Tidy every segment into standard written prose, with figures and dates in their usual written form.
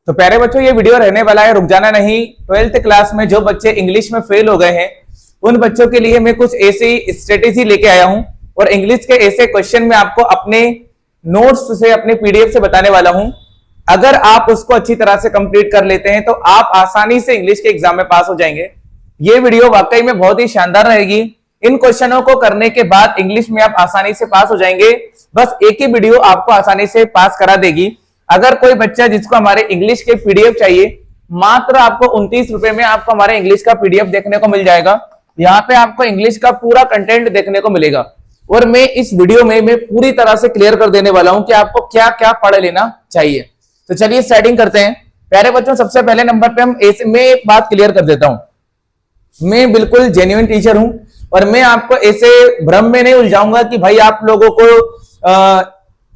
तो प्यारे बच्चों, ये वीडियो रहने वाला है रुक जाना नहीं। 12th क्लास में जो बच्चे इंग्लिश में फेल हो गए हैं उन बच्चों के लिए मैं कुछ ऐसी स्ट्रेटेजी लेके आया हूं और इंग्लिश के ऐसे क्वेश्चन में आपको अपने नोट्स से, अपने पीडीएफ से बताने वाला हूं। अगर आप उसको अच्छी तरह से कंप्लीट कर लेते हैं तो आप आसानी से इंग्लिश के एग्जाम में पास हो जाएंगे। ये वीडियो वाकई में बहुत ही शानदार रहेगी। इन क्वेश्चनों को करने के बाद इंग्लिश में आप आसानी से पास हो जाएंगे। बस एक ही वीडियो आपको आसानी से पास करा देगी। अगर कोई बच्चा जिसको हमारे इंग्लिश के पीडीएफ चाहिए, मात्र आपको 29 रुपए में आपको हमारे इंग्लिश का पीडीएफ देखने को मिल जाएगा। यहाँ पे आपको इंग्लिश का पूरा कंटेंट देखने को मिलेगा और मैं इस वीडियो में मैं पूरी तरह से क्लियर कर देने वाला हूं कि आपको क्या क्या पढ़ लेना चाहिए। तो चलिए स्टार्टिंग करते हैं। प्यारे बच्चों, सबसे पहले नंबर पे मैं एक बात क्लियर कर देता हूं। मैं बिल्कुल जेन्युइन टीचर हूं और मैं आपको ऐसे भ्रम में नहीं उलझाऊंगा कि भाई आप लोगों को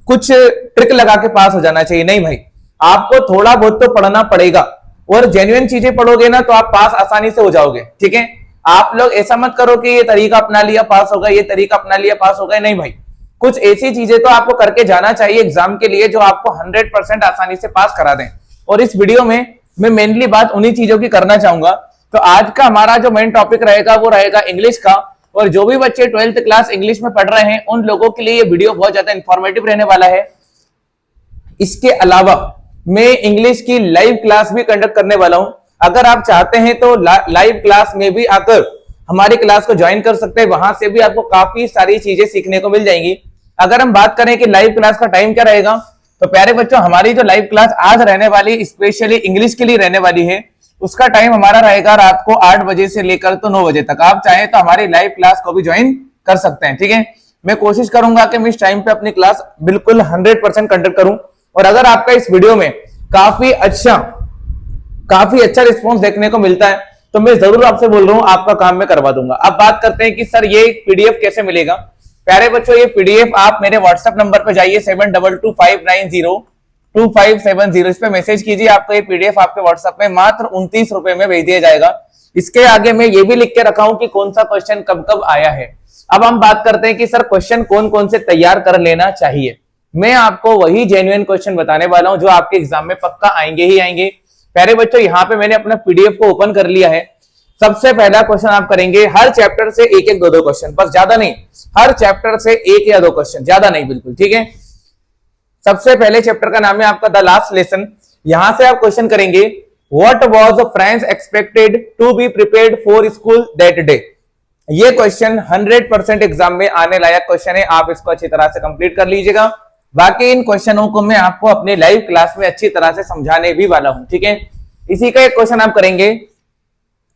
कुछ ट्रिक लगा के पास हो जाना चाहिए। नहीं भाई, आपको थोड़ा बहुत तो पढ़ना पड़ेगा और जेन्युइन चीजें पढ़ोगे ना तो आप पास आसानी से हो जाओगे। ठीक है, आप लोग ऐसा मत करो कि ये तरीका अपना लिया पास हो गए, ये तरीका अपना लिया पास हो गए। नहीं भाई, कुछ ऐसी चीजें तो आपको करके जाना चाहिए एग्जाम के लिए जो आपको 100% आसानी से पास करा दें। और इस वीडियो में मैं मेनली बात उन्हीं चीजों की करना चाहूंगा। तो आज का हमारा जो मेन टॉपिक रहेगा वो रहेगा इंग्लिश का। और जो भी बच्चे 12th क्लास इंग्लिश में पढ़ रहे हैं उन लोगों के लिए ये वीडियो बहुत ज्यादा इंफॉर्मेटिव रहने वाला है। इसके अलावा मैं इंग्लिश की लाइव क्लास भी कंडक्ट करने वाला हूं। अगर आप चाहते हैं तो लाइव क्लास में भी आकर हमारी क्लास को ज्वाइन कर सकते हैं। वहां से भी आपको काफी सारी चीजें सीखने को मिल जाएंगी। अगर हम बात करें कि लाइव क्लास का टाइम क्या रहेगा, तो प्यारे बच्चों, हमारी जो लाइव क्लास आज रहने वाली स्पेशली इंग्लिश के लिए रहने वाली है, उसका टाइम हमारा रहेगा रात को 8 बजे से लेकर तो 9 बजे तक। आप चाहे तो हमारी लाइव क्लास को भी ज्वाइन कर सकते हैं। ठीक है, मैं कोशिश करूंगा कि मैं इस टाइम पे अपनी क्लास बिल्कुल 100% कंडक्ट करूं। और अगर आपका इस वीडियो में काफी अच्छा रिस्पॉन्स देखने को मिलता है तो मैं जरूर आपसे बोल रहा हूं, आपका काम मैं करवा दूंगा। अब बात करते हैं कि सर ये पीडीएफ कैसे मिलेगा। प्यारे बच्चों, ये पीडीएफ आप मेरे व्हाट्सएप नंबर पर जाइए 7225902570। इस पे मैसेज कीजिए, आपको ये पीडीएफ आपके व्हाट्सएप में मात्र 29 रुपए में भेज दिया जाएगा। इसके आगे मैं ये भी लिख के रखा हूं कि कौन सा क्वेश्चन कब कब आया है। अब हम बात करते हैं कि सर क्वेश्चन कौन कौन से तैयार कर लेना चाहिए। मैं आपको वही जेन्युइन क्वेश्चन बताने वाला हूं जो आपके एग्जाम में पक्का आएंगे ही आएंगे। प्यारे बच्चों, यहाँ पे मैंने अपना पीडीएफ को ओपन कर लिया है। सबसे पहला क्वेश्चन आप करेंगे, हर चैप्टर से एक एक दो क्वेश्चन, बस ज्यादा नहीं, हर चैप्टर से एक या दो क्वेश्चन, ज्यादा नहीं, बिल्कुल ठीक है। सबसे पहले चैप्टर का नाम है आपका द लास्ट लेसन। यहां से आप क्वेश्चन करेंगे, what was friends expected to be prepared for school that day. ये क्वेश्चन 100% एग्जाम में आने लायक क्वेश्चन है। आप इसको अच्छी तरह से कंप्लीट कर लीजिएगा। बाकी इन क्वेश्चनों को मैं आपको अपने लाइव क्लास में अच्छी तरह से समझाने भी वाला हूं। ठीक है, इसी का एक क्वेश्चन आप करेंगे,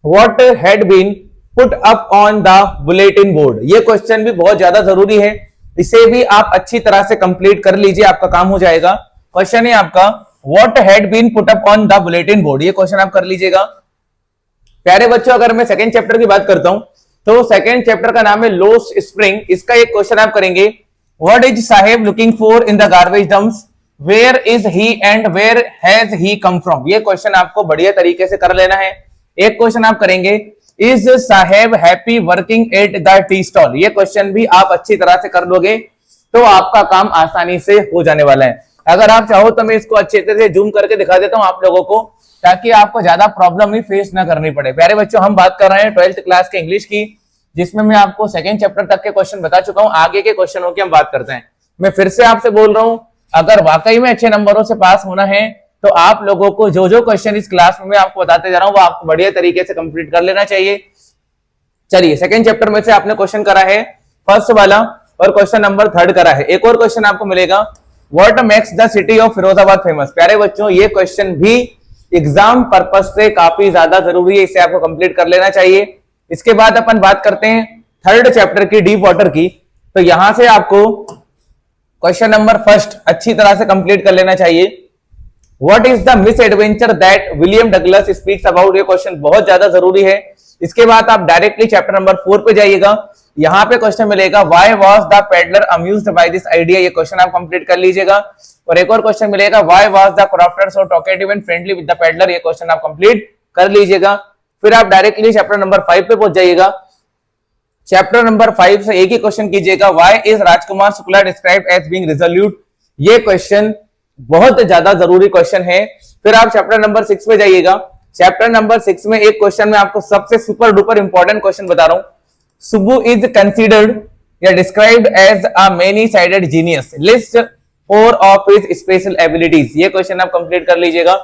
what had been put up on the bulletin board. ये क्वेश्चन भी बहुत ज्यादा जरूरी है, इसे भी आप अच्छी तरह से कंप्लीट कर लीजिए, आपका काम हो जाएगा। क्वेश्चन है आपका, what had been put up on the bulletin board. ये क्वेश्चन आप कर लीजिएगा। प्यारे बच्चों, अगर मैं सेकंड चैप्टर की बात करता हूं तो सेकंड चैप्टर का नाम है लोस्ट स्प्रिंग। इसका एक क्वेश्चन आप करेंगे, what is Saheb looking for in the garbage dumps, where is he and where has he come from. ये क्वेश्चन आपको बढ़िया तरीके से कर लेना है। एक क्वेश्चन आप करेंगे, is Saheb happy working at the tea stall. ये क्वेश्चन भी आप अच्छी तरह से कर लोगे तो आपका काम आसानी से हो जाने वाला है। अगर आप चाहो तो मैं इसको अच्छे से जूम करके दिखा देता हूं आप लोगों को, ताकि आपको ज्यादा प्रॉब्लम ही फेस ना करनी पड़े। प्यारे बच्चों, हम बात कर रहे हैं 12th क्लास के इंग्लिश की, जिसमें मैं आपको सेकंड चैप्टर तक के क्वेश्चन बता चुका हूं। आगे के क्वेश्चनों की हम बात करते हैं। मैं फिर से आपसे बोल रहा हूं, अगर वाकई में अच्छे नंबरों से पास होना है तो आप लोगों को जो जो क्वेश्चन इस क्लास में मैं आपको बताते जा रहा हूं वो आपको बढ़िया तरीके से कंप्लीट कर लेना चाहिए। चलिए, सेकंड चैप्टर में से आपने क्वेश्चन करा है फर्स्ट वाला और क्वेश्चन नंबर 3 करा है। एक और क्वेश्चन आपको मिलेगा, what makes the city of Firozabad famous. प्यारे बच्चों, ये क्वेश्चन भी एग्जाम पर्पस से काफी ज्यादा जरूरी है, इसे आपको कंप्लीट कर लेना चाहिए। इसके बाद अपन बात करते हैं थर्ड चैप्टर की, डीप वाटर की। तो यहां से आपको क्वेश्चन नंबर फर्स्ट अच्छी तरह से कंप्लीट कर लेना चाहिए, what is the miss adventure that William Douglas speaks about. ये क्वेश्चन बहुत ज्यादा जरूरी है। इसके बाद आप डायरेक्टली चैप्टर नंबर 4 पे जाइएगा। यहां पे क्वेश्चन मिलेगा, why was the peddler amused by this idea. ये क्वेश्चन आप कंप्लीट कर लीजिएगा। और एक और क्वेश्चन मिलेगा, why was the crafter so talkative and friendly with the peddler. ये क्वेश्चन आप कंप्लीट कर लीजिएगा। फिर आप डायरेक्टली चैप्टर नंबर 5 पे पहुंच जाइएगा। चैप्टर नंबर 5 से एक ही क्वेश्चन कीजिएगा, why is Rajkumar Shukla described as being resolute. ये क्वेश्चन बहुत ज्यादा जरूरी क्वेश्चन है। फिर आप चैप्टर नंबर 6 पे जाइएगा। चैप्टर नंबर 6 में एक क्वेश्चन में आपको सबसे सुपर डुपर इंपॉर्टेंट क्वेश्चन बता रहा हूं। सुब्बू इज कंसीडर्ड या described as a many sided genius, list 4 of his special abilities. ये क्वेश्चन आप कंप्लीट कर लीजिएगा।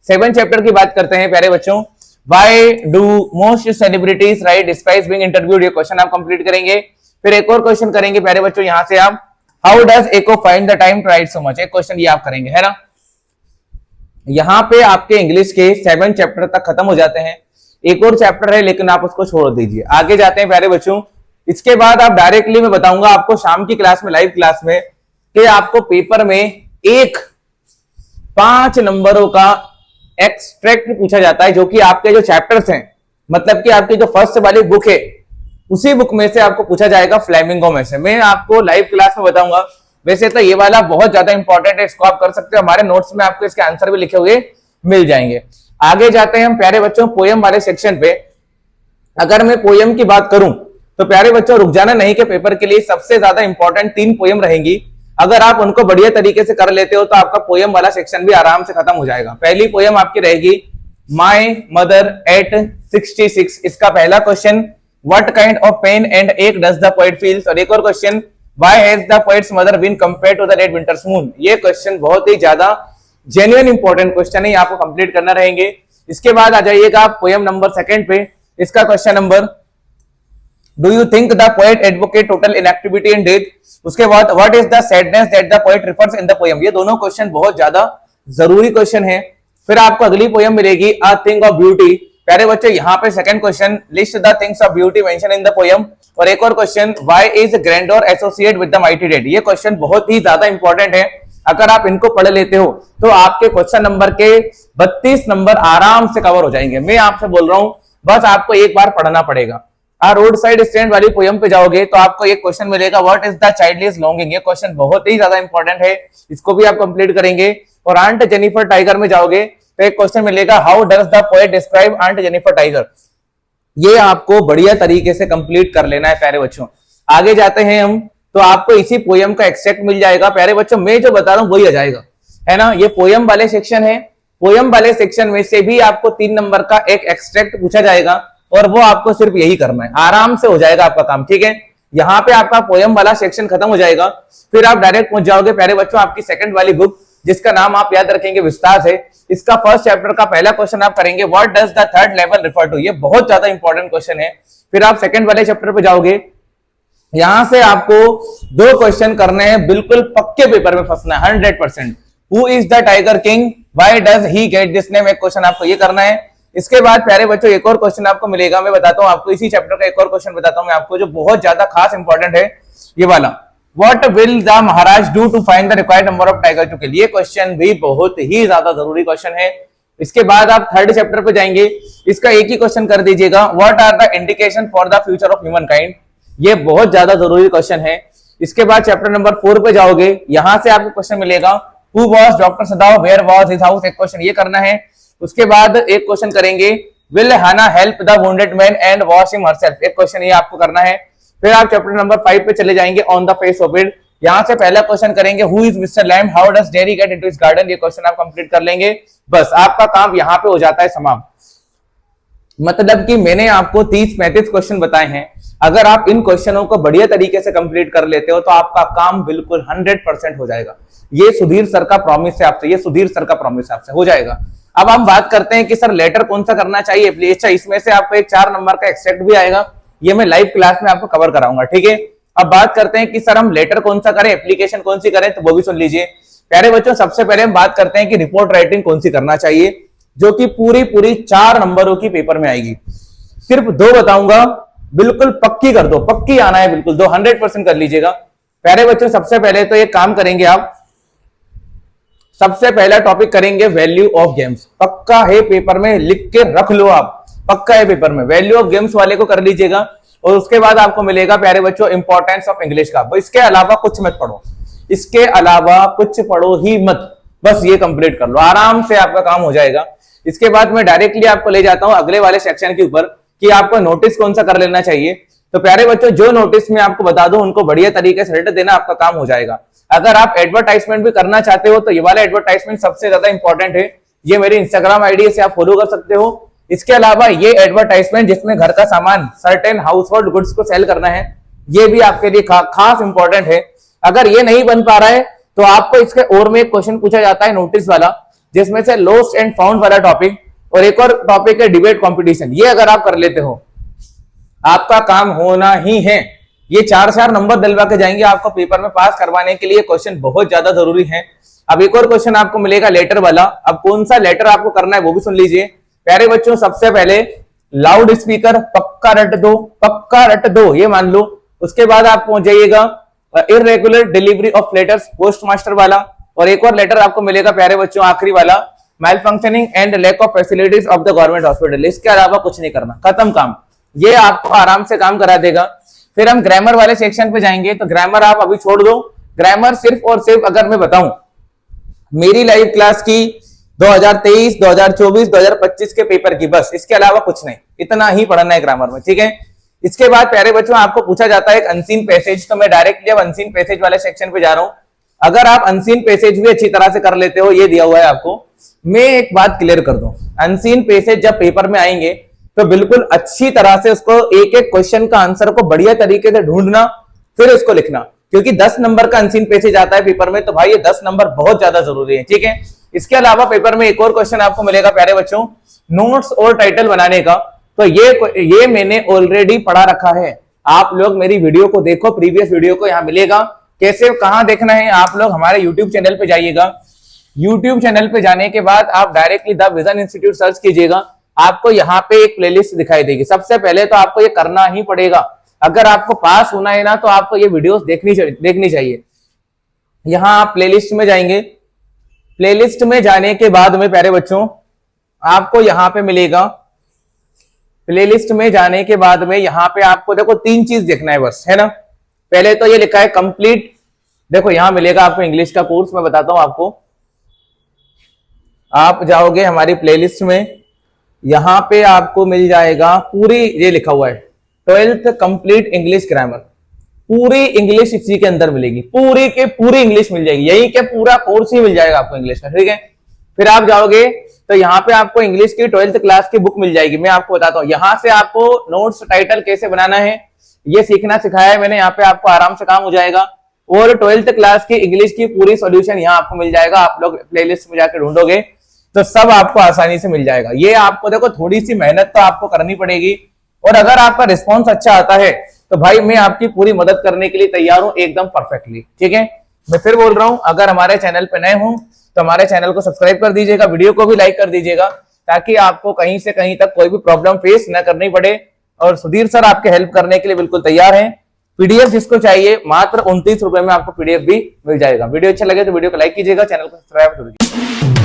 7 चैप्टर की बात करते हैं प्यारे बच्चों। Why do most celebrities right despite being interviewed, ये क्वेश्चन आप कंप्लीट करेंगे। फिर एक और क्वेश्चन करेंगे प्यारे बच्चों, यहां से आप how does Echo find the time to write so much, एक क्वेश्चन ये आप करेंगे, है ना। यहां पे आपके इंग्लिश के 7 चैप्टर तक खत्म हो जाते हैं। एक और चैप्टर है लेकिन आप उसको छोड़ दीजिए। आगे जाते हैं प्यारे बच्चों। इसके बाद आप डायरेक्टली मैं बताऊंगा आपको शाम की क्लास में, लाइव क्लास में, कि आपको पेपर में एक 5 नंबरों का एक्सट्रैक्ट पूछा जाता है, जो कि आपके जो चैप्टर्स हैं, मतलब कि आपकी जो फर्स्ट वाली बुक है उसी बुक में से आपको पूछा जाएगा, फ्लेमिंगो में से। मैं आपको लाइव क्लास में बताऊंगा। वैसे तो ये वाला बहुत ज्यादा इंपॉर्टेंट है, इसको आप कर सकते हो। हमारे नोट्स में आपको इसके आंसर भी लिखे हुए मिल जाएंगे। आगे जाते हैं हम प्यारे बच्चों पोयम वाले सेक्शन पे। अगर मैं पोयम की बात करूं तो प्यारे बच्चों रुक जाना नहीं के पेपर के लिए सबसे ज्यादा इंपॉर्टेंट 3 पोयम रहेंगी। अगर आप उनको बढ़िया तरीके से कर लेते हो तो आपका पोयम वाला सेक्शन भी आराम से खत्म हो जाएगा। पहली पोयम आपकी रहेगी माय मदर एट 66। इसका पहला question what kind of pain and ache does the poet feels, और एक और question why has the poet's mother been compared to the red winter's moon. ये क्वेश्चन बहुत ही ज्यादा जेन्युइन इंपॉर्टेंट क्वेश्चन है, आपको कंप्लीट करना रहेंगे। इसके बाद आ जाइएगा आप पोयम नंबर 2 पे। इसका question number do you think the poet advocate total inactivity and death. उसके बाद what is the sadness that the poet refers in the poem. ये दोनों क्वेश्चन बहुत ज्यादा जरूरी क्वेश्चन है। फिर आपको अगली पोयम मिलेगी अ थिंग ऑफ ब्यूटी। प्यारे बच्चों यहाँ पे second question list the things of beauty mentioned in the poem, और एक और question why is grandeur associate with the mighty dead. ये क्वेश्चन बहुत ही ज्यादा इंपॉर्टेंट है। अगर आप इनको पढ़ लेते हो तो आपके क्वेश्चन नंबर के 32 नंबर आराम से कवर हो जाएंगे। मैं आपसे बोल रहा हूं, बस आपको एक बार पढ़ना पड़ेगा। रोड साइड स्टैंड वाली पोयम पे जाओगे तो आपको एक क्वेश्चन मिलेगा व्हाट इज द चाइल्डलीज लॉन्गिंग। ये क्वेश्चन बहुत ही ज्यादा इंपॉर्टेंट है, इसको भी आप कंप्लीट करेंगे। और आंट जेनिफर टाइगर में जाओगे तो एक क्वेश्चन मिलेगा how does the poet describe aunt Jennifer tiger. ये आपको बढ़िया तरीके से कंप्लीट कर लेना है प्यारे बच्चों। आगे जाते हैं हम, तो आपको इसी पोयम का एक्सट्रैक्ट मिल जाएगा। प्यारे बच्चों मैं जो बता रहा हूं वही आ जाएगा, है ना। ये पोयम वाले सेक्शन है। पोयम वाले सेक्शन में से भी आपको 3 नंबर का एक एक्सट्रैक्ट पूछा जाएगा, और वो आपको सिर्फ यही करना है, आराम से हो जाएगा आपका काम, ठीक है। यहाँ पे आपका पोयम वाला सेक्शन खत्म हो जाएगा। फिर आप डायरेक्ट पहुंच जाओगे प्यारे बच्चों आपकी सेकंड वाली बुक, जिसका नाम आप याद रखेंगे विस्तार से। इसका फर्स्ट चैप्टर का पहला क्वेश्चन आप करेंगे what does the third level refer to. ये बहुत ज्यादा इंपॉर्टेंट क्वेश्चन है। फिर आप सेकंड वाले चैप्टर पे जाओगे, यहां से आपको 2 क्वेश्चन करने हैं, बिल्कुल पक्के पेपर में फंसना है 100%। Who is the tiger king, why does he get this name, एक क्वेश्चन आपको ये करना है। इसके बाद प्यारे बच्चों एक और क्वेश्चन आपको मिलेगा, मैं बताता हूं आपको इसी चैप्टर का एक और क्वेश्चन बताता हूं मैं आपको, जो बहुत ज्यादा खास इंपॉर्टेंट है ये वाला। What will the Maharaj do to find the required number of tiger to kill. ये क्वेश्चन भी बहुत ही ज्यादा जरूरी क्वेश्चन है। इसके बाद आप थर्ड चैप्टर पे जाएंगे, इसका एक ही क्वेश्चन कर दीजिएगा what are the indication for the future of human kind. ये बहुत ज्यादा जरूरी क्वेश्चन है। इसके बाद चैप्टर नंबर 4 पे जाओगे, यहां से आपको क्वेश्चन मिलेगा who was doctor Sadao, where was his house, एक क्वेश्चन ये करना है। उसके बाद एक क्वेश्चन करेंगे will Hana help the wounded man and wash him herself, एक क्वेश्चन ये आपको करना है। फिर आप चैप्टर नंबर 5 पे चले जाएंगे on the face of it. यहां से पहला क्वेश्चन करेंगे who is mister lamb, how does dairy get into his garden. ये क्वेश्चन आप कंप्लीट कर लेंगे, बस आपका काम यहां पे हो जाता है समाप्त। मतलब कि मैंने आपको 30-35 क्वेश्चन बताए हैं। अगर आप इन क्वेश्चनों को बढ़िया तरीके से कंप्लीट कर लेते हो तो आपका काम बिल्कुल 100% हो जाएगा। ये सुधीर सर का प्रॉमिस है आपसे, ये सुधीर सर का प्रॉमिस आपसे हो जाएगा। अब हम बात करते हैं कि सर लेटर कौन सा करना चाहिए। अच्छा, इसमें से आपको एक 4 नंबर का एक्सट्रैक्ट भी आएगा, ये मैं लाइव क्लास में आपको कवर कराऊंगा, ठीक है। अब बात करते हैं कि सर हम लेटर कौन सा करें, एप्लीकेशन कौन सी करें, तो वो भी सुन लीजिए प्यारे बच्चों। सबसे पहले हम बात करते हैं कि रिपोर्ट राइटिंग कौन सी करना चाहिए, जो कि पूरी 4 नंबरों की पेपर में आएगी। सिर्फ 2 बताऊंगा, बिल्कुल पक्की कर दो, पक्की आना है बिल्कुल, 100% कर लीजिएगा प्यारे बच्चों। सबसे पहले तो एक काम करेंगे आप, सबसे पहला टॉपिक करेंगे वैल्यू ऑफ गेम्स। पक्का है पेपर में, लिख के रख लो आप, पक्का है पेपर में। वैल्यू ऑफ गेम्स वाले को कर लीजिएगा। और उसके बाद आपको मिलेगा प्यारे बच्चों इंपॉर्टेंस ऑफ इंग्लिश का। इसके अलावा कुछ मत पढ़ो, इसके अलावा कुछ पढ़ो ही मत, बस ये कंप्लीट कर लो, आराम से आपका काम हो जाएगा। इसके बाद मैं डायरेक्टली आपको ले जाता हूं अगले वाले सेक्शन के ऊपर कि आपको नोटिस कौन सा कर लेना चाहिए। तो प्यारे बच्चों जो नोटिस में आपको बता दूं उनको बढ़िया तरीके से रट देना, आपका काम हो जाएगा। अगर आप एडवर्टाइजमेंट भी करना चाहते हो तो ये वाला एडवर्टाइजमेंट सबसे ज्यादा इंपॉर्टेंट है। ये मेरी इंस्टाग्राम आईडी से आप फॉलो कर सकते हो। इसके अलावा ये एडवर्टाइजमेंट जिसमें घर का सामान, सर्टेन हाउस होल्ड गुड्स को सेल करना है, ये भी आपके लिए खास इंपॉर्टेंट है। अगर ये नहीं बन पा रहा है तो आपको इसके और में एक क्वेश्चन पूछा जाता है नोटिस वाला, जिसमें से लॉस्ट एंड फाउंड वाला टॉपिक, और एक और टॉपिक है डिबेट कंपटीशन। ये अगर आप कर लेते हो आपका काम होना ही है। ये 4 नंबर दिलवा के जाएंगे आपको पेपर में पास करवाने के लिए। क्वेश्चन बहुत ज्यादा जरूरी है। अब एक और क्वेश्चन आपको मिलेगा लेटर वाला। अब कौन सा लेटर आपको करना है वो भी सुन लीजिए प्यारे बच्चों। सबसे पहले लाउड स्पीकर पक्का रट दो, पक्का रट दो, ये मान लो। उसके बाद आप पहुंच जाइएगा irregular delivery of letters, post master वाला। और एक और लेटर आपको मिलेगा प्यारे बच्चों आखिरी वाला, malfunctioning and lack of facilities of the government hospital. इसके अलावा कुछ नहीं करना, खत्म काम। ये आपको आराम से काम करा देगा। फिर हम ग्रामर वाले सेक्शन पे जाएंगे, तो ग्रामर आप अभी छोड़ दो। ग्रामर सिर्फ और सिर्फ अगर मैं बताऊं मेरी लाइव क्लास की 2023, 2024, 2025 के पेपर की, बस इसके अलावा कुछ नहीं, इतना ही पढ़ना है ग्रामर में, ठीक है। इसके बाद प्यारे बच्चों आपको पूछा जाता है एक अनसीन पैसेज। तो मैं डायरेक्टली अब अनसीन पैसेज वाले सेक्शन पे जा रहा हूं। अगर आप अनसीन पैसेज भी अच्छी तरह से कर लेते हो, ये दिया हुआ है आपको। मैं एक बात क्लियर कर दूं, अनसीन पैसेज जब पेपर में आएंगे तो बिल्कुल अच्छी तरह से उसको एक एक क्वेश्चन का आंसर को बढ़िया तरीके से ढूंढना, फिर उसको लिखना, क्योंकि 10 नंबर का अनसीन पैसेज आता है पेपर में, तो भाई ये 10 नंबर बहुत ज्यादा जरूरी है, ठीक है। इसके अलावा पेपर में एक और क्वेश्चन आपको मिलेगा प्यारे बच्चों, नोट्स और टाइटल बनाने का। तो ये मैंने ऑलरेडी पढ़ा रखा है। आप लोग मेरी वीडियो को देखो, प्रीवियस वीडियो को यहाँ मिलेगा। कैसे, कहां देखना है, आप लोग हमारे यूट्यूब चैनल पे जाइएगा। यूट्यूब चैनल पे जाने के बाद आप directly the vision institute search कीजिएगा। आपको यहाँ पे एक प्लेलिस्ट दिखाई देगी। सबसे पहले तो आपको ये करना ही पड़ेगा। अगर आपको पास होना है ना तो आपको ये वीडियोस देखनी चाहिए। यहाँ आप प्लेलिस्ट में जाएंगे। प्लेलिस्ट में जाने के बाद में प्यारे बच्चों आपको यहाँ पे मिलेगा, प्लेलिस्ट में जाने के बाद में यहाँ पे आपको देखो 3 चीज देखना है बस, है ना। पहले तो ये लिखा है कंप्लीट, देखो यहाँ मिलेगा आपको इंग्लिश का कोर्स। मैं बताता हूं आपको, आप जाओगे हमारी प्लेलिस्ट में, यहां पे आपको मिल जाएगा पूरी, ये लिखा हुआ है 12th कंप्लीट इंग्लिश ग्रामर। पूरी इंग्लिश इसी के अंदर मिलेगी, पूरी के पूरी इंग्लिश मिल जाएगी, यही के पूरा कोर्स ही मिल जाएगा आपको इंग्लिश का, ठीक है। फिर आप जाओगे तो यहाँ पे आपको इंग्लिश की 12th क्लास की बुक मिल जाएगी। मैं आपको बताता हूँ, यहाँ से आपको नोट्स टाइटल कैसे बनाना है ये सीखना सिखाया है मैंने। यहाँ पे आपको आराम से काम हो जाएगा। और 12th क्लास की इंग्लिश की पूरी सॉल्यूशन यहाँ आपको मिल जाएगा। आप लोग प्लेलिस्ट में जाकर ढूंढोगे तो सब आपको आसानी से मिल जाएगा। ये आपको देखो थोड़ी सी मेहनत तो आपको करनी पड़ेगी, और अगर आपका रिस्पॉन्स अच्छा आता है तो भाई मैं आपकी पूरी मदद करने के लिए तैयार हूं, एकदम परफेक्टली, ठीक है। मैं फिर बोल रहा हूं, अगर हमारे चैनल पे नए हो तो हमारे चैनल को सब्सक्राइब कर दीजिएगा, वीडियो को भी लाइक कर दीजिएगा, ताकि आपको कहीं से कहीं तक कोई भी प्रॉब्लम फेस न करनी पड़े। और सुधीर सर आपके हेल्प करने के लिए बिल्कुल तैयार हैं। पीडीएफ जिसको चाहिए मात्र 29 रुपए में आपको पीडीएफ भी मिल जाएगा। वीडियो अच्छा लगे तो वीडियो को लाइक कीजिएगा, चैनल को सब्सक्राइब कर दीजिएगा।